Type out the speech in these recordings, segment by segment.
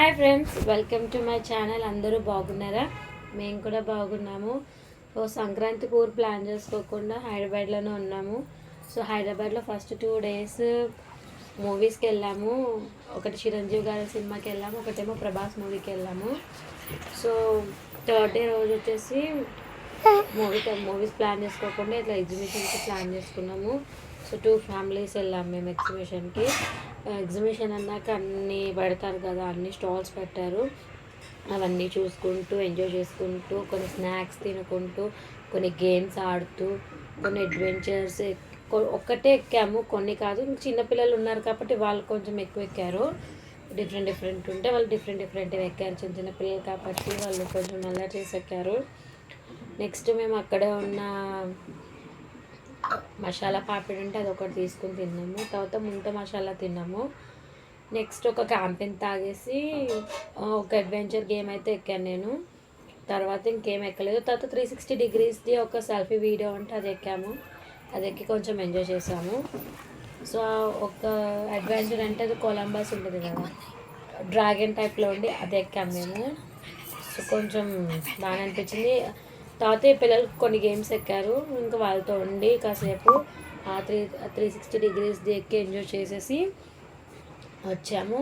Hi friends, welcome to my channel. అందరూ బాగున్నారా? మేము కూడా బాగున్నాము. సో సంక్రాంతి టూర్ ప్లాన్ చేసుకోకుండా హైదరాబాద్లోనే ఉన్నాము. సో హైదరాబాద్లో ఫస్ట్ 2 days మూవీస్కి వెళ్ళాము. ఒకటి చిరంజీవి గారి సినిమాకి వెళ్ళాము, ఒకటేమో ప్రభాస్ మూవీకి వెళ్ళాము. సో 3rd day రోజు వచ్చేసి మూవీస్ ప్లాన్ చేసుకోకుండా ఇట్లా ఎగ్జిబిషన్కి ప్లాన్ చేసుకున్నాము. సో 2 families వెళ్ళాము మేము ఎగ్జిబిషన్కి. ఎగ్జిబిషన్ అన్నాక అన్నీ పెడతారు కదా, అన్ని స్టాల్స్ పెట్టారు. అవన్నీ చూసుకుంటూ ఎంజాయ్ చేసుకుంటూ కొన్ని స్నాక్స్ తినుకుంటూ కొన్ని గేమ్స్ ఆడుతూ కొన్ని అడ్వెంచర్స్ ఒక్కటే ఎక్కాము, కొన్ని కాదు. చిన్నపిల్లలు ఉన్నారు కాబట్టి వాళ్ళు కొంచెం ఎక్కువ ఎక్కారు. డిఫరెంట్ ఉంటే వాళ్ళు డిఫరెంట్ ఎక్కారు. చిన్న పిల్లలు కాబట్టి వాళ్ళు కొంచెం అలా చేసి ఎక్కారు. నెక్స్ట్ మేము అక్కడే ఉన్న మసాలా పాపిడి ఉంటే అది ఒకటి తీసుకుని తిన్నాము. తర్వాత ముంత మసాలా తిన్నాము. నెక్స్ట్ ఒక క్యాంపెయిన్ తాగేసి ఒక అడ్వెంచర్ గేమ్ అయితే ఎక్కాను నేను. తర్వాత ఇంకేం ఎక్కలేదు. తర్వాత 360 degreesది ఒక సెల్ఫీ వీడియో ఉంటే అది ఎక్కాము. అది ఎక్కి కొంచెం ఎంజాయ్ చేసాము. సో ఒక అడ్వెంచర్ అంటే అది కొలంబస్ ఉంటుంది కదా, డ్రాగన్ టైప్లో ఉండి అది ఎక్కాము మేము. సో కొంచెం బాగా అనిపించింది. తర్వాత పిల్లలు కొన్ని గేమ్స్ ఎక్కారు. ఇంకా వాళ్ళతో ఉండి కాసేపు 360 degreesది ఎక్కి ఎంజాయ్ చేసేసి వచ్చాము.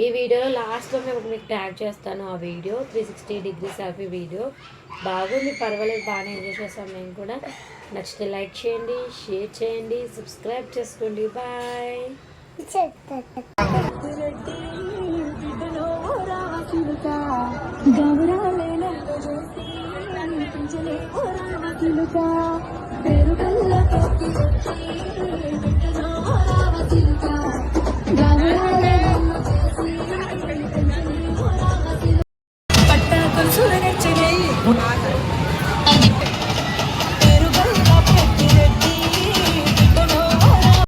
ఈ వీడియోలో లాస్ట్లో మేము మీకు ట్యాగ్ చేస్తాను. ఆ వీడియో 360 degrees సెల్ఫీ వీడియో బాగుంది, పర్వాలేదు, బాగానే ఎంజాయ్ చేస్తాం మేము కూడా. నచ్చితే లైక్ చేయండి, షేర్ చేయండి, సబ్స్క్రైబ్ చేసుకోండి. బాయ్. పేరు